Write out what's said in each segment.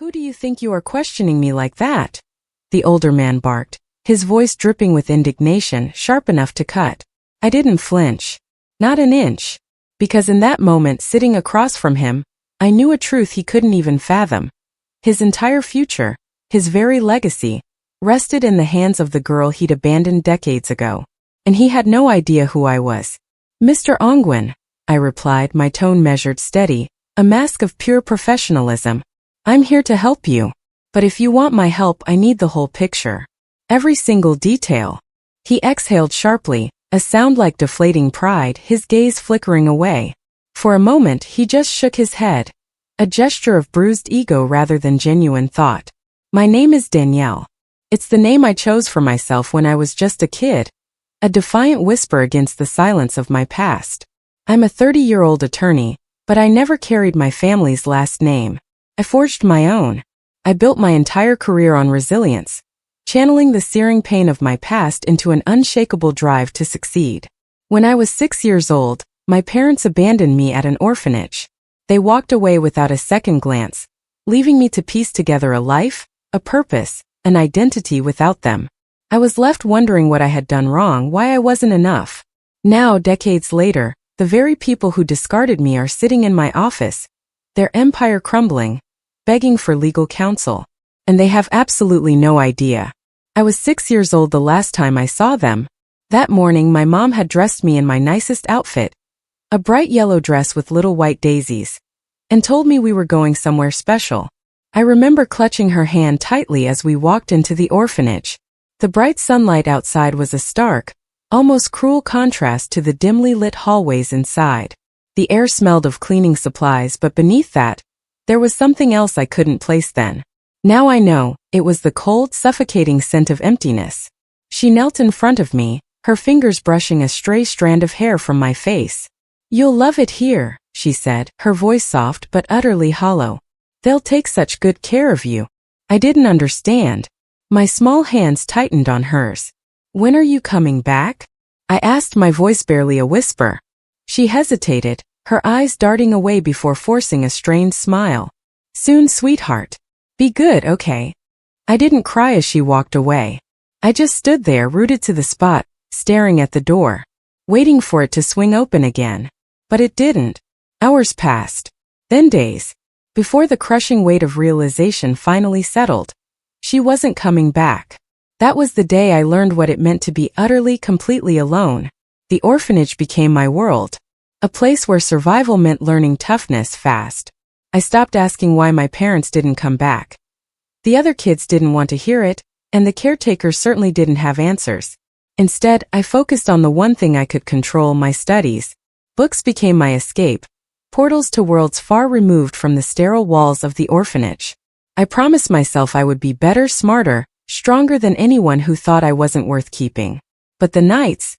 Who do you think you are questioning me like that? The older man barked, his voice dripping with indignation, sharp enough to cut. I didn't flinch. Not an inch. Because in that moment, sitting across from him, I knew a truth he couldn't even fathom. His entire future, his very legacy, rested in the hands of the girl he'd abandoned decades ago. And he had no idea who I was. Mr. Ongwen, I replied, my tone measured, steady, a mask of pure professionalism. I'm here to help you. But if you want my help, I need the whole picture. Every single detail. He exhaled sharply, a sound like deflating pride, his gaze flickering away. For a moment, he just shook his head. A gesture of bruised ego rather than genuine thought. My name is Danielle. It's the name I chose for myself when I was just a kid. A defiant whisper against the silence of my past. I'm a 30-year-old attorney, but I never carried my family's last name. I forged my own. I built my entire career on resilience, channeling the searing pain of my past into an unshakable drive to succeed. When I was 6 years old, my parents abandoned me at an orphanage. They walked away without a second glance, leaving me to piece together a life, a purpose, an identity without them. I was left wondering what I had done wrong, why I wasn't enough. Now, decades later, the very people who discarded me are sitting in my office, their empire crumbling, begging for legal counsel. And they have absolutely no idea. I was 6 years old the last time I saw them. That morning my mom had dressed me in my nicest outfit, a bright yellow dress with little white daisies, and told me we were going somewhere special. I remember clutching her hand tightly as we walked into the orphanage. The bright sunlight outside was a stark, almost cruel contrast to the dimly lit hallways inside. The air smelled of cleaning supplies, but beneath that, there was something else I couldn't place then. Now I know, it was the cold, suffocating scent of emptiness. She knelt in front of me, her fingers brushing a stray strand of hair from my face. You'll love it here, she said, her voice soft but utterly hollow. They'll take such good care of you. I didn't understand. My small hands tightened on hers. When are you coming back? I asked, my voice barely a whisper. She hesitated, her eyes darting away before forcing a strained smile. Soon, sweetheart. Be good, okay? I didn't cry as she walked away. I just stood there, rooted to the spot, staring at the door, waiting for it to swing open again. But it didn't. Hours passed. Then days. Before the crushing weight of realization finally settled. She wasn't coming back. That was the day I learned what it meant to be utterly, completely alone. The orphanage became my world. A place where survival meant learning toughness fast. I stopped asking why my parents didn't come back. The other kids didn't want to hear it, and the caretakers certainly didn't have answers. Instead, I focused on the one thing I could control, my studies. Books became my escape, portals to worlds far removed from the sterile walls of the orphanage. I promised myself I would be better, smarter, stronger than anyone who thought I wasn't worth keeping. But the nights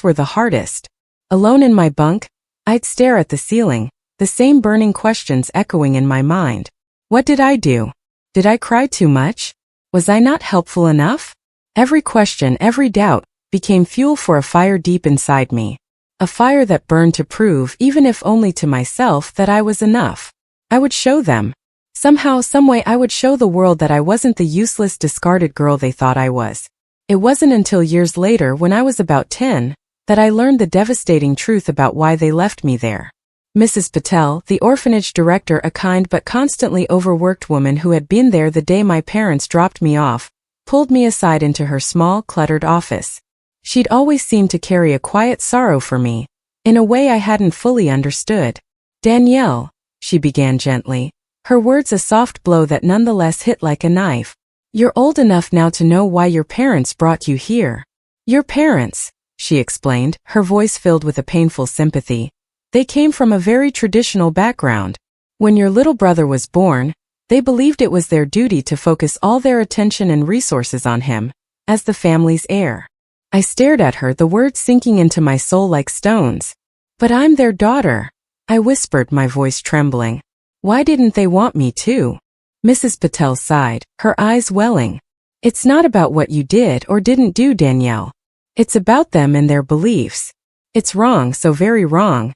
were the hardest. Alone in my bunk, I'd stare at the ceiling, the same burning questions echoing in my mind. What did I do? Did I cry too much? Was I not helpful enough? Every question, every doubt, became fuel for a fire deep inside me. A fire that burned to prove, even if only to myself, that I was enough. I would show them. Somehow, someway I would show the world that I wasn't the useless, discarded girl they thought I was. It wasn't until years later, when I was about 10, that I learned the devastating truth about why they left me there. Mrs. Patel, the orphanage director, a kind but constantly overworked woman who had been there the day my parents dropped me off, pulled me aside into her small, cluttered office. She'd always seemed to carry a quiet sorrow for me, in a way I hadn't fully understood. Danielle, she began gently, her words a soft blow that nonetheless hit like a knife. You're old enough now to know why your parents brought you here. Your parents, she explained, her voice filled with a painful sympathy. They came from a very traditional background. When your little brother was born, they believed it was their duty to focus all their attention and resources on him, as the family's heir. I stared at her, the words sinking into my soul like stones. But I'm their daughter, I whispered, my voice trembling. Why didn't they want me to? Mrs. Patel sighed, her eyes welling. It's not about what you did or didn't do, Danielle. It's about them and their beliefs. It's wrong, so very wrong.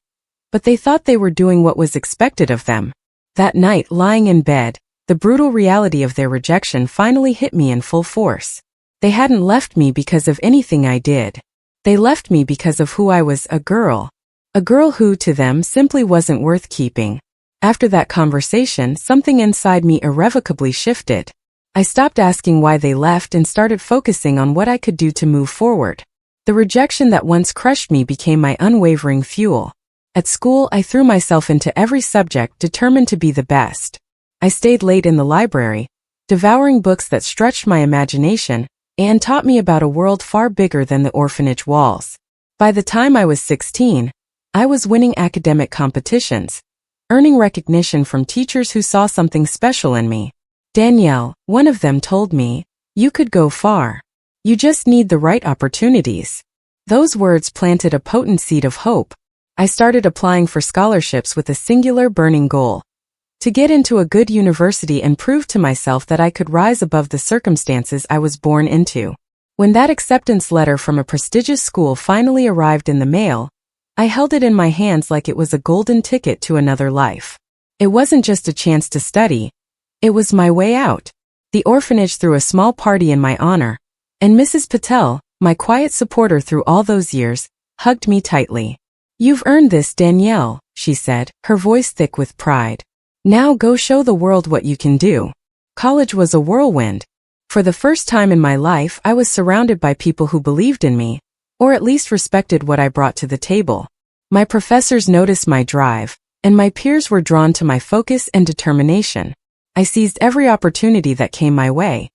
But they thought they were doing what was expected of them. That night, lying in bed, the brutal reality of their rejection finally hit me in full force. They hadn't left me because of anything I did. They left me because of who I was, a girl. A girl who, to them, simply wasn't worth keeping. After that conversation, something inside me irrevocably shifted. I stopped asking why they left and started focusing on what I could do to move forward. The rejection that once crushed me became my unwavering fuel. At school, I threw myself into every subject, determined to be the best. I stayed late in the library, devouring books that stretched my imagination and taught me about a world far bigger than the orphanage walls. By the time I was 16, I was winning academic competitions, earning recognition from teachers who saw something special in me. Danielle, one of them, told me, "You could go far. You just need the right opportunities." Those words planted a potent seed of hope. I started applying for scholarships with a singular burning goal: to get into a good university and prove to myself that I could rise above the circumstances I was born into. When that acceptance letter from a prestigious school finally arrived in the mail, I held it in my hands like it was a golden ticket to another life. It wasn't just a chance to study. It was my way out. The orphanage threw a small party in my honor, and Mrs. Patel, my quiet supporter through all those years, hugged me tightly. "You've earned this, Danielle," she said, her voice thick with pride. "Now go show the world what you can do." College was a whirlwind. For the first time in my life, I was surrounded by people who believed in me, or at least respected what I brought to the table. My professors noticed my drive, and my peers were drawn to my focus and determination. I seized every opportunity that came my way.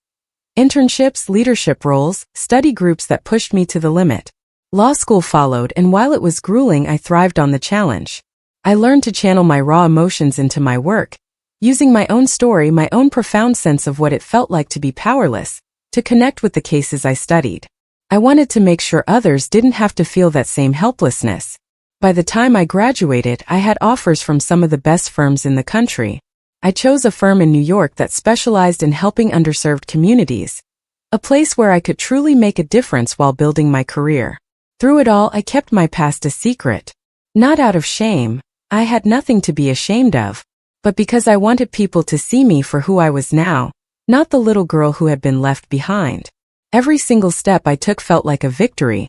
Internships, leadership roles, study groups that pushed me to the limit. Law school followed, and while it was grueling, I thrived on the challenge. I learned to channel my raw emotions into my work, using my own story, my own profound sense of what it felt like to be powerless, to connect with the cases I studied. I wanted to make sure others didn't have to feel that same helplessness. By the time I graduated, I had offers from some of the best firms in the country. I chose a firm in New York that specialized in helping underserved communities, a place where I could truly make a difference while building my career. Through it all, I kept my past a secret. Not out of shame. I had nothing to be ashamed of, but because I wanted people to see me for who I was now, not the little girl who had been left behind. Every single step I took felt like a victory,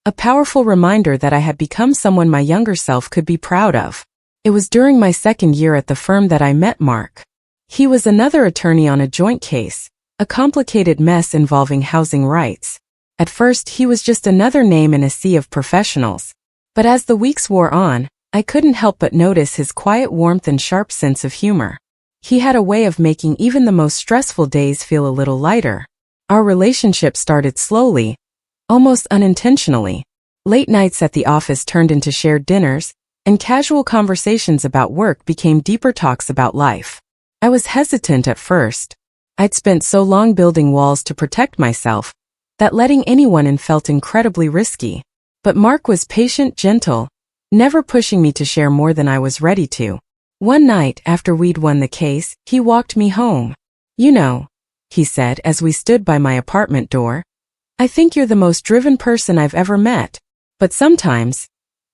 a powerful reminder that I had become someone my younger self could be proud of. It was during my second year at the firm that I met Mark. He was another attorney on a joint case, a complicated mess involving housing rights. At first, he was just another name in a sea of professionals. But as the weeks wore on, I couldn't help but notice his quiet warmth and sharp sense of humor. He had a way of making even the most stressful days feel a little lighter. Our relationship started slowly, almost unintentionally. Late nights at the office turned into shared dinners, and casual conversations about work became deeper talks about life. I was hesitant at first. I'd spent so long building walls to protect myself that letting anyone in felt incredibly risky. But Mark was patient, gentle, never pushing me to share more than I was ready to. One night, after we'd won the case, he walked me home. "You know," he said as we stood by my apartment door, "I think you're the most driven person I've ever met. But sometimes,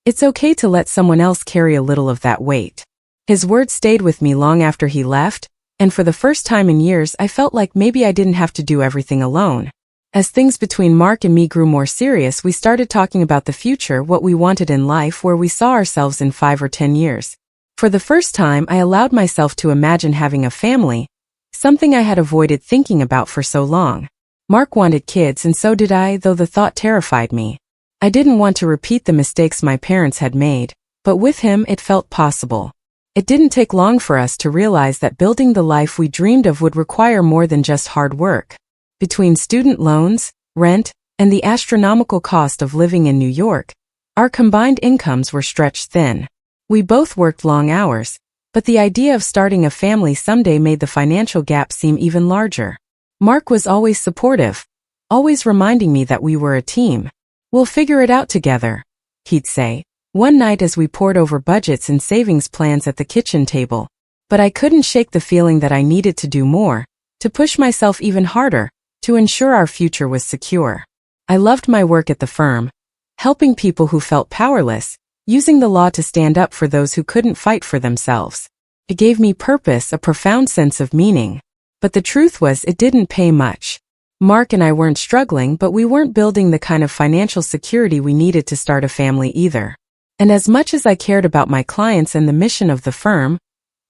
it's okay to let someone else carry a little of that weight." His words stayed with me long after he left, and for the first time in years I felt like maybe I didn't have to do everything alone. As things between Mark and me grew more serious, we started talking about the future, what we wanted in life, where we saw ourselves in 5 or 10 years. For the first time, I allowed myself to imagine having a family, something I had avoided thinking about for so long. Mark wanted kids, and so did I, though the thought terrified me. I didn't want to repeat the mistakes my parents had made, but with him it felt possible. It didn't take long for us to realize that building the life we dreamed of would require more than just hard work. Between student loans, rent, and the astronomical cost of living in New York, our combined incomes were stretched thin. We both worked long hours, but the idea of starting a family someday made the financial gap seem even larger. Mark was always supportive, always reminding me that we were a team. "We'll figure it out together," he'd say, one night as we pored over budgets and savings plans at the kitchen table. But I couldn't shake the feeling that I needed to do more, to push myself even harder, to ensure our future was secure. I loved my work at the firm, helping people who felt powerless, using the law to stand up for those who couldn't fight for themselves. It gave me purpose, a profound sense of meaning. But the truth was it didn't pay much. Mark and I weren't struggling, but we weren't building the kind of financial security we needed to start a family either. And as much as I cared about my clients and the mission of the firm,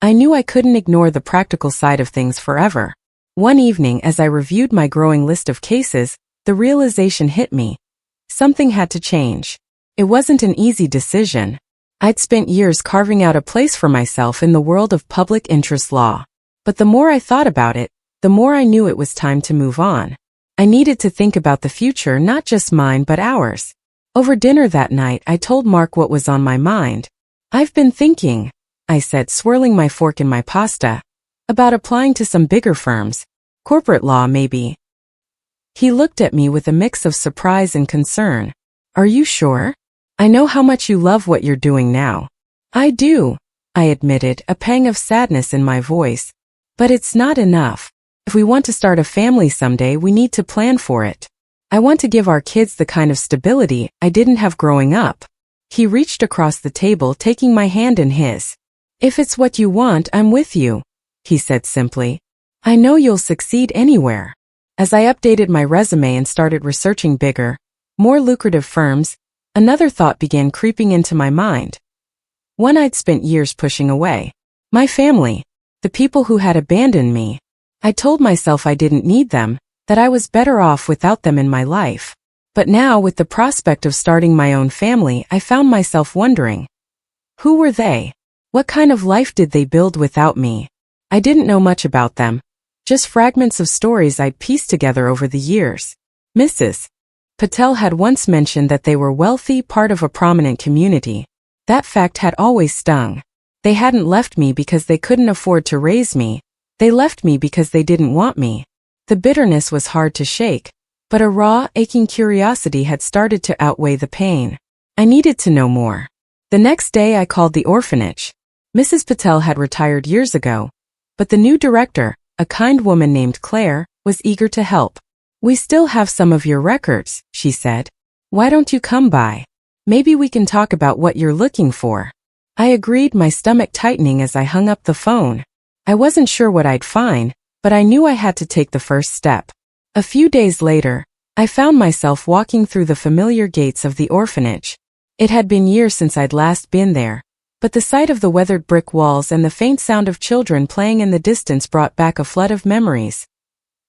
I knew I couldn't ignore the practical side of things forever. One evening, as I reviewed my growing list of cases, the realization hit me. Something had to change. It wasn't an easy decision. I'd spent years carving out a place for myself in the world of public interest law. But the more I thought about it, the more I knew it was time to move on. I needed to think about the future, not just mine but ours. Over dinner that night, I told Mark what was on my mind. "I've been thinking," I said, swirling my fork in my pasta, "about applying to some bigger firms. Corporate law, maybe." He looked at me with a mix of surprise and concern. "Are you sure? I know how much you love what you're doing now." "I do," I admitted, a pang of sadness in my voice. "But it's not enough. If we want to start a family someday, we need to plan for it. I want to give our kids the kind of stability I didn't have growing up." He reached across the table, taking my hand in his. "If it's what you want, I'm with you," he said simply. "I know you'll succeed anywhere." As I updated my resume and started researching bigger, more lucrative firms, another thought began creeping into my mind. One I'd spent years pushing away. My family. The people who had abandoned me. I told myself I didn't need them, that I was better off without them in my life. But now, with the prospect of starting my own family, I found myself wondering, who were they? What kind of life did they build without me? I didn't know much about them, just fragments of stories I'd pieced together over the years. Mrs. Patel had once mentioned that they were wealthy, part of a prominent community. That fact had always stung. They hadn't left me because they couldn't afford to raise me. They left me because they didn't want me. The bitterness was hard to shake, but a raw, aching curiosity had started to outweigh the pain. I needed to know more. The next day I called the orphanage. Mrs. Patel had retired years ago, but the new director, a kind woman named Claire, was eager to help. "We still have some of your records," she said. "Why don't you come by? Maybe we can talk about what you're looking for." I agreed, my stomach tightening as I hung up the phone. I wasn't sure what I'd find, but I knew I had to take the first step. A few days later, I found myself walking through the familiar gates of the orphanage. It had been years since I'd last been there, but the sight of the weathered brick walls and the faint sound of children playing in the distance brought back a flood of memories.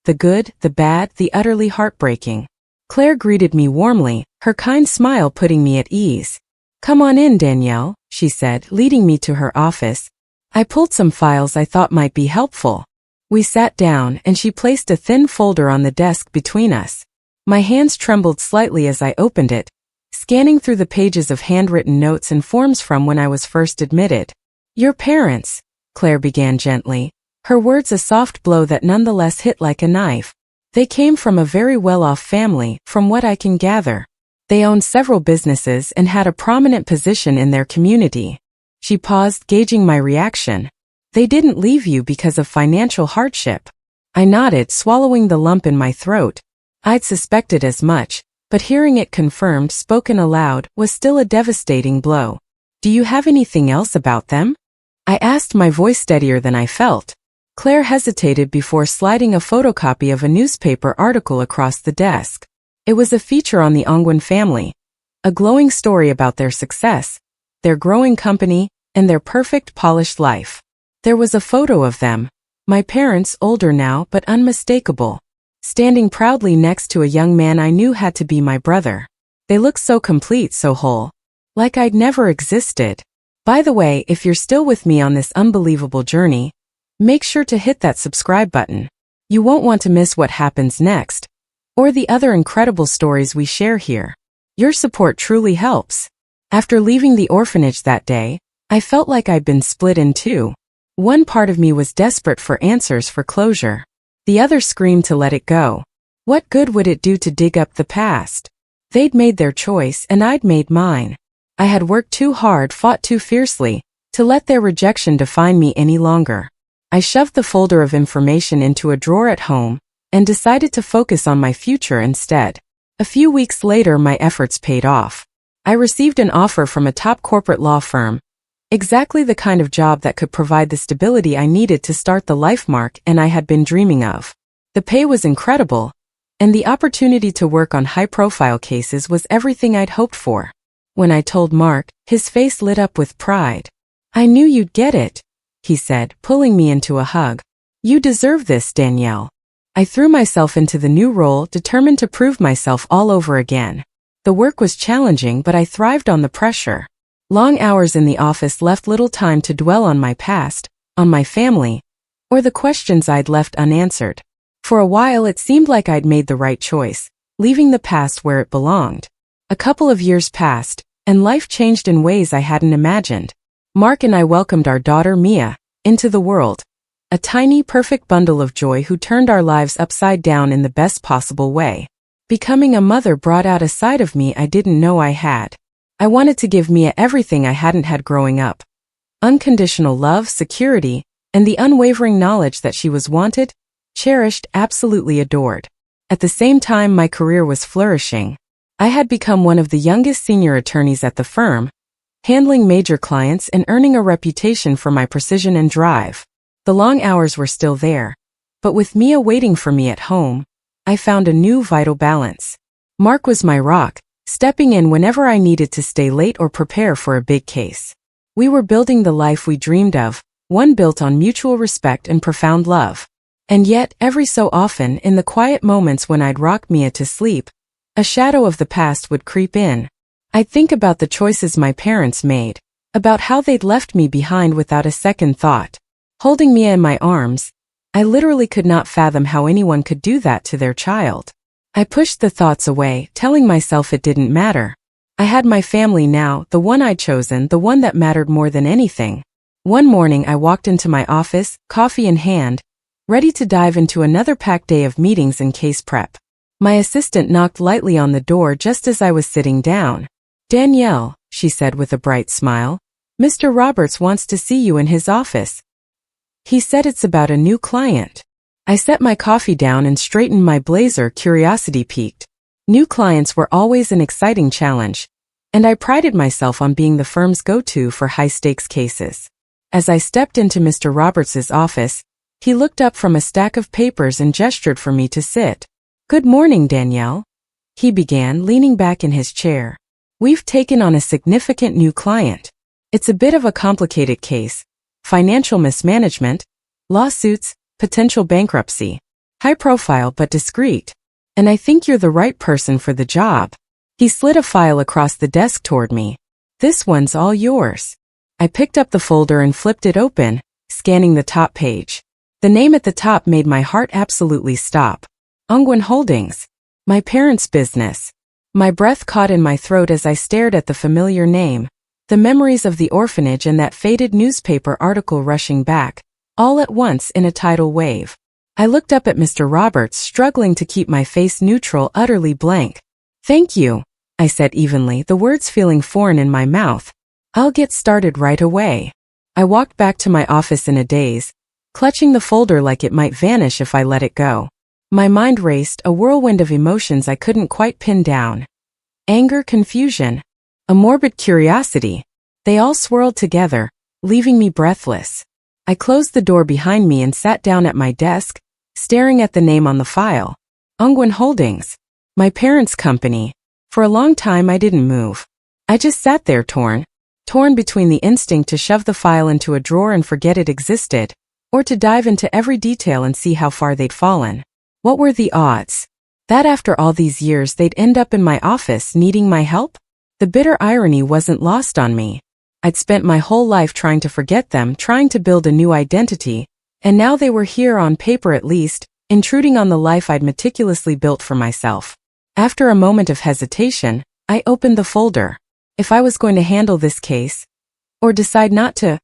The good, the bad, the utterly heartbreaking. Claire greeted me warmly, her kind smile putting me at ease. "Come on in, Danielle," she said, leading me to her office. I pulled some files I thought might be helpful. We sat down, and she placed a thin folder on the desk between us. My hands trembled slightly as I opened it, scanning through the pages of handwritten notes and forms from when I was first admitted. "Your parents," Claire began gently, her words a soft blow that nonetheless hit like a knife. "They came from a very well-off family, from what I can gather. They owned several businesses and had a prominent position in their community." She paused, gauging my reaction. "They didn't leave you because of financial hardship." I nodded, swallowing the lump in my throat. I'd suspected as much, but hearing it confirmed, spoken aloud, was still a devastating blow. "Do you have anything else about them?" I asked, my voice steadier than I felt. Claire hesitated before sliding a photocopy of a newspaper article across the desk. It was a feature on the Ongwen family, a glowing story about their success, their growing company, and their perfect, polished life. There was a photo of them, my parents, older now but unmistakable, standing proudly next to a young man I knew had to be my brother. They looked so complete, so whole, like I'd never existed. By the way, if you're still with me on this unbelievable journey, make sure to hit that subscribe button. You won't want to miss what happens next, or the other incredible stories we share here. Your support truly helps. After leaving the orphanage that day, I felt like I'd been split in two. One part of me was desperate for answers, for closure. The other screamed to let it go. What good would it do to dig up the past? They'd made their choice and I'd made mine. I had worked too hard, fought too fiercely, to let their rejection define me any longer. I shoved the folder of information into a drawer at home and decided to focus on my future instead. A few weeks later, my efforts paid off. I received an offer from a top corporate law firm, Exactly the kind of job that could provide the stability I needed to start the life Mark and I had been dreaming of. The pay was incredible, and the opportunity to work on high-profile cases was everything I'd hoped for. When I told Mark, his face lit up with pride. "I knew you'd get it," he said, pulling me into a hug. "You deserve this, Danielle." I threw myself into the new role, determined to prove myself all over again. The work was challenging, but I thrived on the pressure. Long hours in the office left little time to dwell on my past, on my family, or the questions I'd left unanswered. For a while it seemed like I'd made the right choice, leaving the past where it belonged. A couple of years passed, and life changed in ways I hadn't imagined. Mark and I welcomed our daughter Mia into the world, a tiny, perfect bundle of joy who turned our lives upside down in the best possible way. Becoming a mother brought out a side of me I didn't know I had. I wanted to give Mia everything I hadn't had growing up. Unconditional love, security, and the unwavering knowledge that she was wanted, cherished, absolutely adored. At the same time, my career was flourishing. I had become one of the youngest senior attorneys at the firm, handling major clients and earning a reputation for my precision and drive. The long hours were still there, but with Mia waiting for me at home, I found a new vital balance. Mark was my rock, stepping in whenever I needed to stay late or prepare for a big case. We were building the life we dreamed of, one built on mutual respect and profound love. And yet, every so often, in the quiet moments when I'd rock Mia to sleep, a shadow of the past would creep in. I'd think about the choices my parents made, about how they'd left me behind without a second thought. Holding Mia in my arms, I literally could not fathom how anyone could do that to their child. I pushed the thoughts away, telling myself it didn't matter. I had my family now, the one I'd chosen, the one that mattered more than anything. One morning I walked into my office, coffee in hand, ready to dive into another packed day of meetings and case prep. My assistant knocked lightly on the door just as I was sitting down. "Danielle," she said with a bright smile, "Mr. Roberts wants to see you in his office. He said it's about a new client." I set my coffee down and straightened my blazer, curiosity piqued. New clients were always an exciting challenge, and I prided myself on being the firm's go-to for high-stakes cases. As I stepped into Mr. Roberts's office, he looked up from a stack of papers and gestured for me to sit. "Good morning, Danielle," he began, leaning back in his chair. "We've taken on a significant new client. It's a bit of a complicated case. Financial mismanagement, lawsuits, potential bankruptcy. High profile but discreet. And I think you're the right person for the job." He slid a file across the desk toward me. "This one's all yours." I picked up the folder and flipped it open, scanning the top page. The name at the top made my heart absolutely stop. Ongwen Holdings. My parents' business. My breath caught in my throat as I stared at the familiar name, the memories of the orphanage and that faded newspaper article rushing back, all at once in a tidal wave. I looked up at Mr. Roberts, struggling to keep my face neutral, utterly blank. "Thank you," I said evenly, the words feeling foreign in my mouth. "I'll get started right away." I walked back to my office in a daze, clutching the folder like it might vanish if I let it go. My mind raced, a whirlwind of emotions I couldn't quite pin down. Anger, confusion, a morbid curiosity. They all swirled together, leaving me breathless. I closed the door behind me and sat down at my desk, staring at the name on the file. Ongwen Holdings. My parents' company. For a long time I didn't move. I just sat there torn between the instinct to shove the file into a drawer and forget it existed, or to dive into every detail and see how far they'd fallen. What were the odds that after all these years they'd end up in my office needing my help? The bitter irony wasn't lost on me. I'd spent my whole life trying to forget them, trying to build a new identity, and now they were here on paper at least, intruding on the life I'd meticulously built for myself. After a moment of hesitation, I opened the folder. If I was going to handle this case, or decide not to,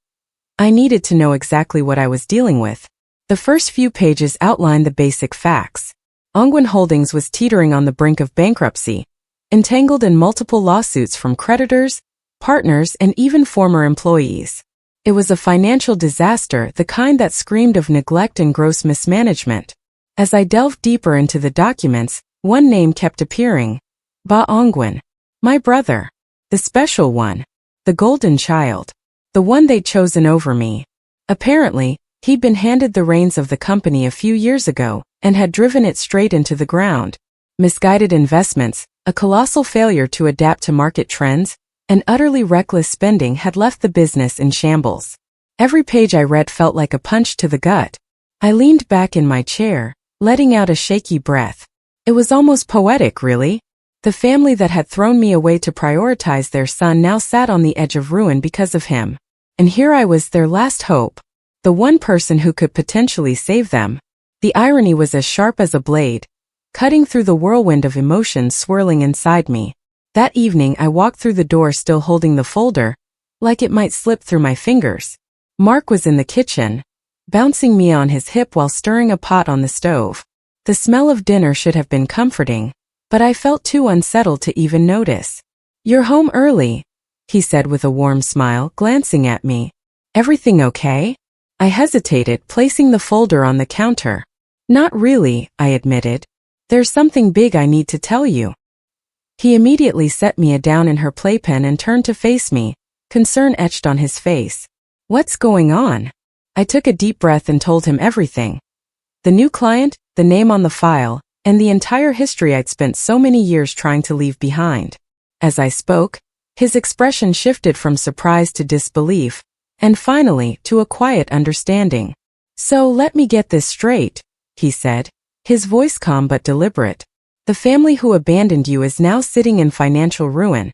I needed to know exactly what I was dealing with. The first few pages outlined the basic facts. Ongwen Holdings was teetering on the brink of bankruptcy, entangled in multiple lawsuits from creditors, partners, and even former employees. It was a financial disaster, the kind that screamed of neglect and gross mismanagement. As I delved deeper into the documents, one name kept appearing. Ba Ongwen. My brother. The special one. The golden child. the one they'd chosen over me. Apparently, he'd been handed the reins of the company a few years ago and had driven it straight into the ground. Misguided investments, a colossal failure to adapt to market trends, and utterly reckless spending had left the business in shambles. Every page I read felt like a punch to the gut. I leaned back in my chair, letting out a shaky breath. It was almost poetic, really. The family that had thrown me away to prioritize their son now sat on the edge of ruin because of him. And here I was, their last hope. The one person who could potentially save them. The irony was as sharp as a blade, cutting through the whirlwind of emotions swirling inside me. That evening I walked through the door still holding the folder, like it might slip through my fingers. Mark was in the kitchen, bouncing me on his hip while stirring a pot on the stove. The smell of dinner should have been comforting, but I felt too unsettled to even notice. "You're home early," he said with a warm smile, glancing at me. "Everything okay?" I hesitated, placing the folder on the counter. "Not really," I admitted. "There's something big I need to tell you." He immediately set Mia down in her playpen and turned to face me, concern etched on his face. "What's going on?" I took a deep breath and told him everything. The new client, the name on the file, and the entire history I'd spent so many years trying to leave behind. As I spoke, his expression shifted from surprise to disbelief, and finally to a quiet understanding. "So let me get this straight," he said, his voice calm but deliberate. "The family who abandoned you is now sitting in financial ruin,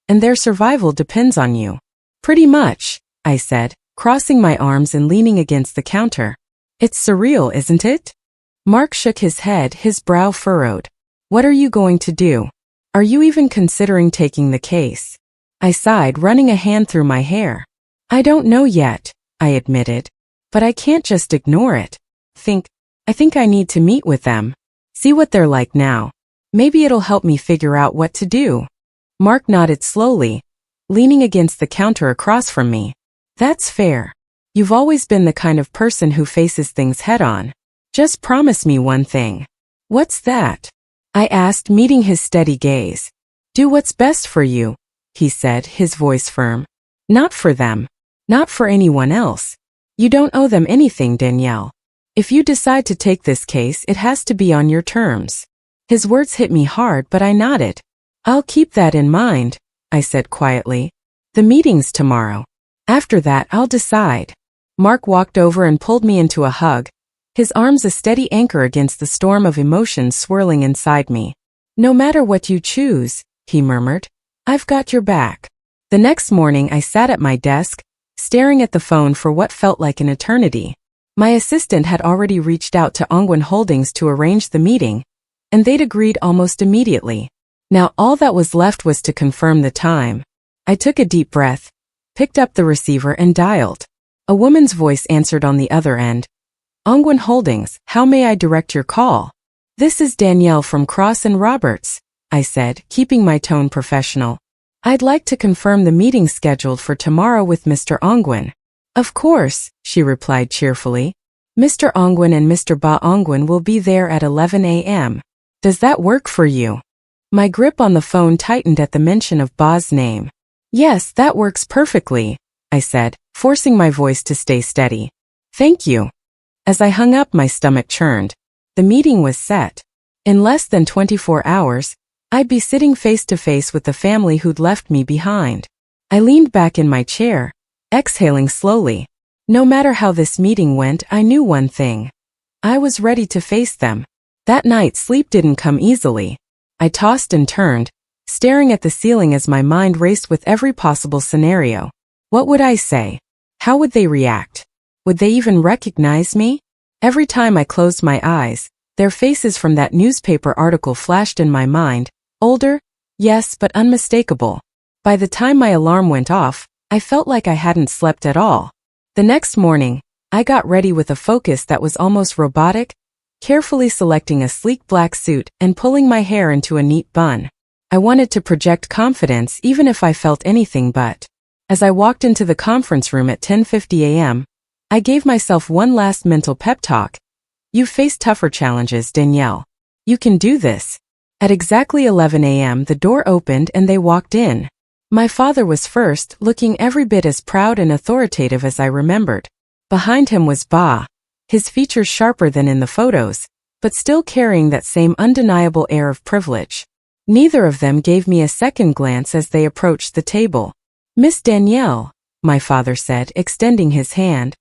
and their survival depends on you." "Pretty much," I said, crossing my arms and leaning against the counter. "It's surreal, isn't it?" Mark shook his head, his brow furrowed. "What are you going to do? Are you even considering taking the case?" I sighed, running a hand through my hair. "I don't know yet," I admitted. "But I can't just ignore it. I think I need to meet with them. See what they're like now. Maybe it'll help me figure out what to do." Mark nodded slowly, leaning against the counter across from me. "That's fair. You've always been the kind of person who faces things head-on. Just promise me one thing." "What's that?" I asked, meeting his steady gaze. "Do what's best for you," he said, his voice firm. "Not for them. Not for anyone else. You don't owe them anything, Danielle. If you decide to take this case, it has to be on your terms." His words hit me hard, but I nodded. "I'll keep that in mind," I said quietly. "The meeting's tomorrow. After that, I'll decide." Mark walked over and pulled me into a hug, his arms a steady anchor against the storm of emotions swirling inside me. "No matter what you choose," he murmured, "I've got your back." The next morning I sat at my desk, staring at the phone for what felt like an eternity. My assistant had already reached out to Ongwen Holdings to arrange the meeting, and they'd agreed almost immediately. Now all that was left was to confirm the time. I took a deep breath, picked up the receiver and dialed. A woman's voice answered on the other end. "Ongwen Holdings, how may I direct your call?" "This is Danielle from Cross & Roberts," I said, keeping my tone professional. "I'd like to confirm the meeting scheduled for tomorrow with Mr. Ongwen." "Of course," she replied cheerfully. "Mr. Ongwen and Mr. Ba Ongwen will be there at 11 a.m. Does that work for you?" My grip on the phone tightened at the mention of Ba's name. "Yes, that works perfectly," I said, forcing my voice to stay steady. "Thank you." As I hung up, my stomach churned. The meeting was set. In less than 24 hours, I'd be sitting face to face with the family who'd left me behind. I leaned back in my chair, exhaling slowly. No matter how this meeting went, I knew one thing. I was ready to face them. That night, sleep didn't come easily. I tossed and turned, staring at the ceiling as my mind raced with every possible scenario. What would I say? How would they react? Would they even recognize me? Every time I closed my eyes, their faces from that newspaper article flashed in my mind. Older, yes, but unmistakable. By the time my alarm went off, I felt like I hadn't slept at all. The next morning, I got ready with a focus that was almost robotic, carefully selecting a sleek black suit and pulling my hair into a neat bun. I wanted to project confidence even if I felt anything but. As I walked into the conference room at 10:50 a.m., I gave myself one last mental pep talk. "You've faced tougher challenges, Danielle. You can do this." At exactly 11 a.m., the door opened and they walked in. My father was first, looking every bit as proud and authoritative as I remembered. Behind him was Ba, his features sharper than in the photos, but still carrying that same undeniable air of privilege. Neither of them gave me a second glance as they approached the table. "Miss Danielle," my father said, extending his hand.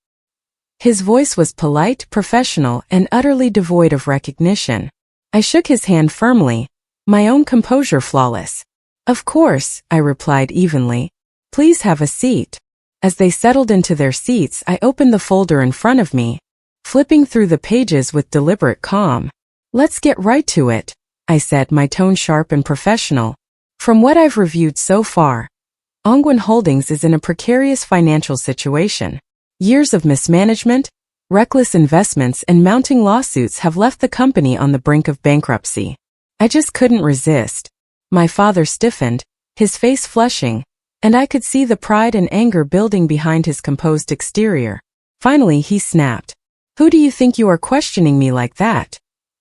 His voice was polite, professional, and utterly devoid of recognition. I shook his hand firmly, my own composure flawless. "Of course," I replied evenly. "Please have a seat." As they settled into their seats, I opened the folder in front of me, flipping through the pages with deliberate calm. "Let's get right to it," I said, my tone sharp and professional. "From what I've reviewed so far, Ongwen Holdings is in a precarious financial situation. Years of mismanagement, reckless investments, and mounting lawsuits have left the company on the brink of bankruptcy. I just couldn't resist." My father stiffened, his face flushing, and I could see the pride and anger building behind his composed exterior. Finally, he snapped. "Who do you think you are questioning me like that?"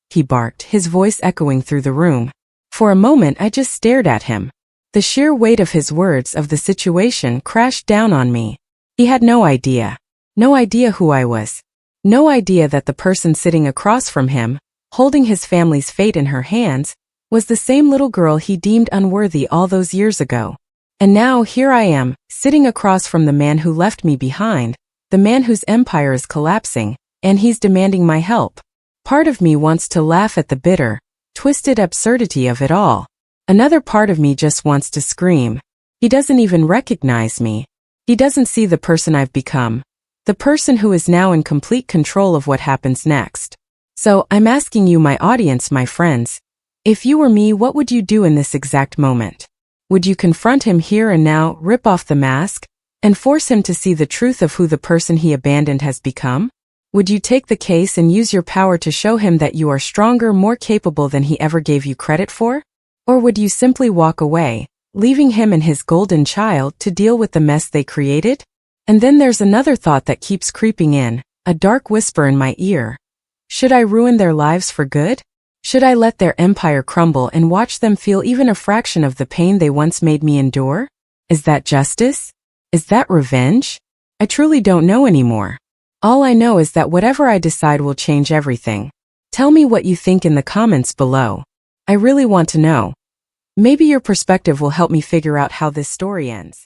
he barked, his voice echoing through the room. For a moment, I just stared at him. The sheer weight of his words, of the situation, crashed down on me. He had no idea. No idea who I was. No idea that the person sitting across from him, holding his family's fate in her hands, was the same little girl he deemed unworthy all those years ago. And now here I am, sitting across from the man who left me behind, the man whose empire is collapsing, and he's demanding my help. Part of me wants to laugh at the bitter, twisted absurdity of it all. Another part of me just wants to scream. He doesn't even recognize me. He doesn't see the person I've become, the person who is now in complete control of what happens next. So, I'm asking you, my audience, my friends, if you were me, what would you do in this exact moment? Would you confront him here and now, rip off the mask, and force him to see the truth of who the person he abandoned has become? Would you take the case and use your power to show him that you are stronger, more capable than he ever gave you credit for? Or would you simply walk away, leaving him and his golden child to deal with the mess they created? And then there's another thought that keeps creeping in, a dark whisper in my ear. Should I ruin their lives for good? Should I let their empire crumble and watch them feel even a fraction of the pain they once made me endure? Is that justice? Is that revenge? I truly don't know anymore. All I know is that whatever I decide will change everything. Tell me what you think in the comments below. I really want to know. Maybe your perspective will help me figure out how this story ends.